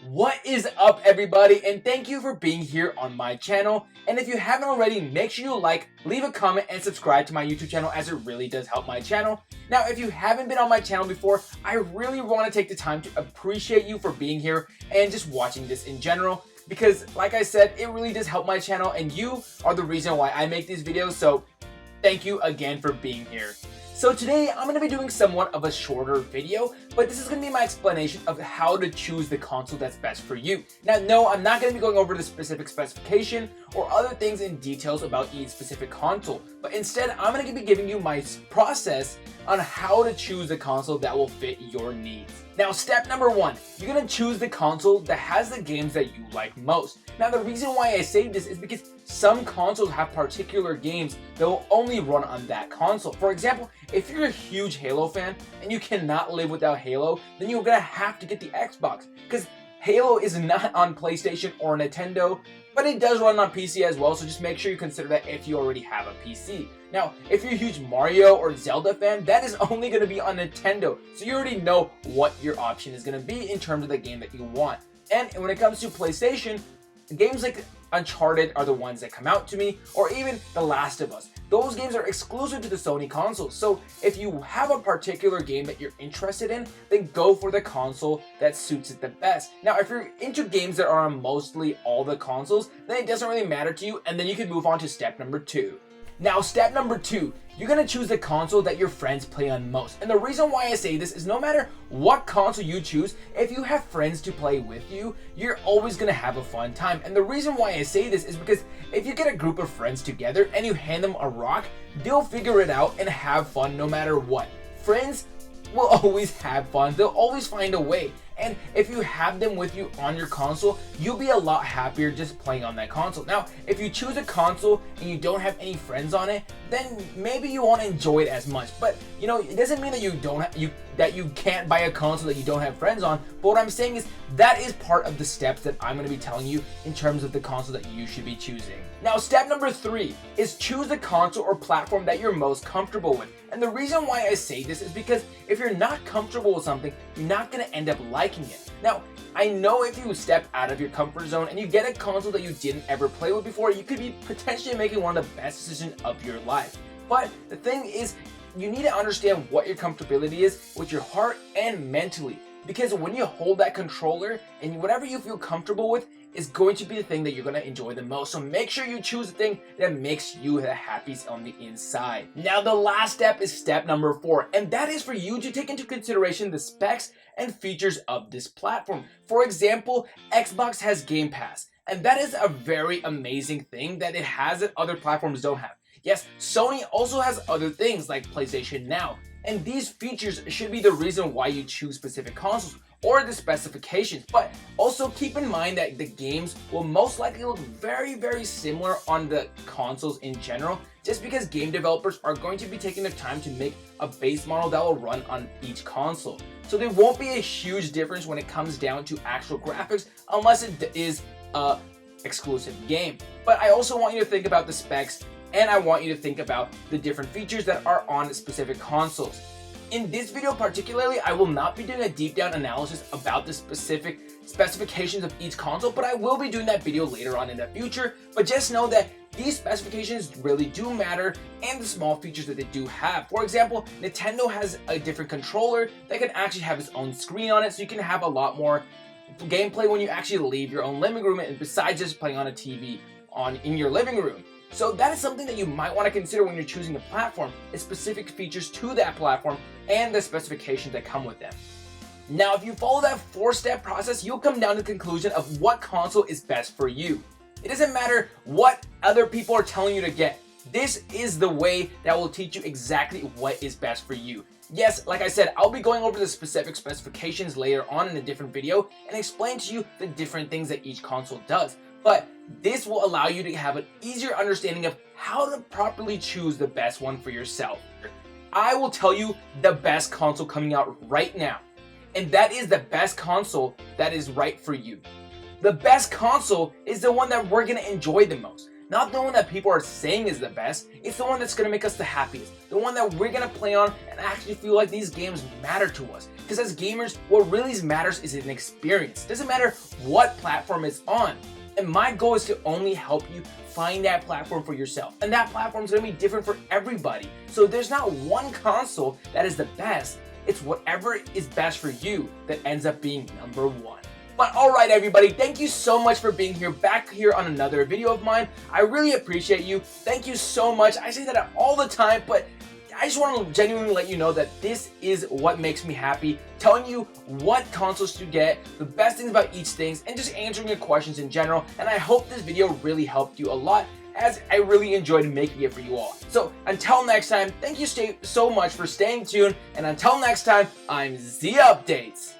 What is up, everybody, and thank you for being here on my channel. And if you haven't already, make sure you like, leave a comment, and subscribe to my YouTube channel, as it really does help my channel. Now, if you haven't been on my channel before, I really want to take the time to appreciate you for being here and just watching this in general, because like I said, it really does help my channel, and you are the reason why I make these videos, so thank you again for being here. So today I'm going to be doing somewhat of a shorter video, but this is going to be my explanation of how to choose the console that's best for you. Now, no, I'm not going to be going over the specific specification or other things in details about each specific console, but instead I'm going to be giving you my process on how to choose a console that will fit your needs. Now, step number one, you're going to choose the console that has the games that you like most. Now, the reason why I say this is because some consoles have particular games that will only run on that console. For example, if you're a huge Halo fan and you cannot live without Halo, then you're going to have to get the Xbox, because Halo is not on PlayStation or Nintendo, but it does run on PC as well, so just make sure you consider that if you already have a PC. Now, if you're a huge Mario or Zelda fan, that is only going to be on Nintendo, so you already know what your option is going to be in terms of the game that you want. And when it comes to PlayStation, games like Uncharted are the ones that come out to me, or even The Last of Us. Those games are exclusive to the Sony consoles, so if you have a particular game that you're interested in, then go for the console that suits it the best. Now, if you're into games that are on mostly all the consoles, then it doesn't really matter to you, and then you can move on to step number two. Now, step number two, you're going to choose the console that your friends play on most. And the reason why I say this is no matter what console you choose, if you have friends to play with you, you're always going to have a fun time. And the reason why I say this is because if you get a group of friends together and you hand them a rock, they'll figure it out and have fun no matter what. Friends will always have fun. They'll always find a way. And if you have them with you on your console, you'll be a lot happier just playing on that console. Now, if you choose a console and you don't have any friends on it, then maybe you won't enjoy it as much. But you know, it doesn't mean that you can't buy a console that you don't have friends on. But what I'm saying is that is part of the steps that I'm going to be telling you in terms of the console that you should be choosing. Now, step number three is choose a console or platform that you're most comfortable with. And the reason why I say this is because if you're not comfortable with something, you're not going to end up liking it. Now, I know if you step out of your comfort zone and you get a console that you didn't ever play with before, you could be potentially making one of the best decisions of your life. But the thing is, you need to understand what your comfortability is with your heart and mentally. Because when you hold that controller and whatever you feel comfortable with is going to be the thing that you're going to enjoy the most. So make sure you choose the thing that makes you the happiest on the inside. Now, the last step is step number four, and that is for you to take into consideration the specs and features of this platform. For example, Xbox has Game Pass, and that is a very amazing thing that it has that other platforms don't have. Yes, Sony also has other things like PlayStation Now, and these features should be the reason why you choose specific consoles or the specifications. But also keep in mind that the games will most likely look very, very similar on the consoles in general, just because game developers are going to be taking their time to make a base model that will run on each console. So there won't be a huge difference when it comes down to actual graphics, unless it is a exclusive game. But I also want you to think about the specs, and I want you to think about the different features that are on specific consoles. In this video particularly, I will not be doing a deep down analysis about the specific specifications of each console, but I will be doing that video later on in the future. But just know that these specifications really do matter, and the small features that they do have. For example, Nintendo has a different controller that can actually have its own screen on it, so you can have a lot more gameplay when you actually leave your own living room, and besides just playing on a TV in your living room. So that is something that you might want to consider when you're choosing a platform, is specific features to that platform and the specifications that come with them. Now, if you follow that four-step process, you'll come down to the conclusion of what console is best for you. It doesn't matter what other people are telling you to get. This is the way that will teach you exactly what is best for you. Yes, like I said, I'll be going over the specific specifications later on in a different video and explain to you the different things that each console does. But this will allow you to have an easier understanding of how to properly choose the best one for yourself. I will tell you the best console coming out right now, and that is the best console that is right for you. The best console is the one that we're going to enjoy the most. Not the one that people are saying is the best, it's the one that's going to make us the happiest. The one that we're going to play on and actually feel like these games matter to us. Because as gamers, what really matters is an experience. It doesn't matter what platform it's on. And my goal is to only help you find that platform for yourself. And that platform is going to be different for everybody. So there's not one console that is the best. It's whatever is best for you that ends up being number one. But alright everybody, thank you so much for being here, back here on another video of mine. I really appreciate you. Thank you so much. I say that all the time, but I just want to genuinely let you know that this is what makes me happy, telling you what consoles to get, the best things about each thing, and just answering your questions in general. And I hope this video really helped you a lot, as I really enjoyed making it for you all. So until next time, thank you so much for staying tuned, and until next time, I'm Z Updates.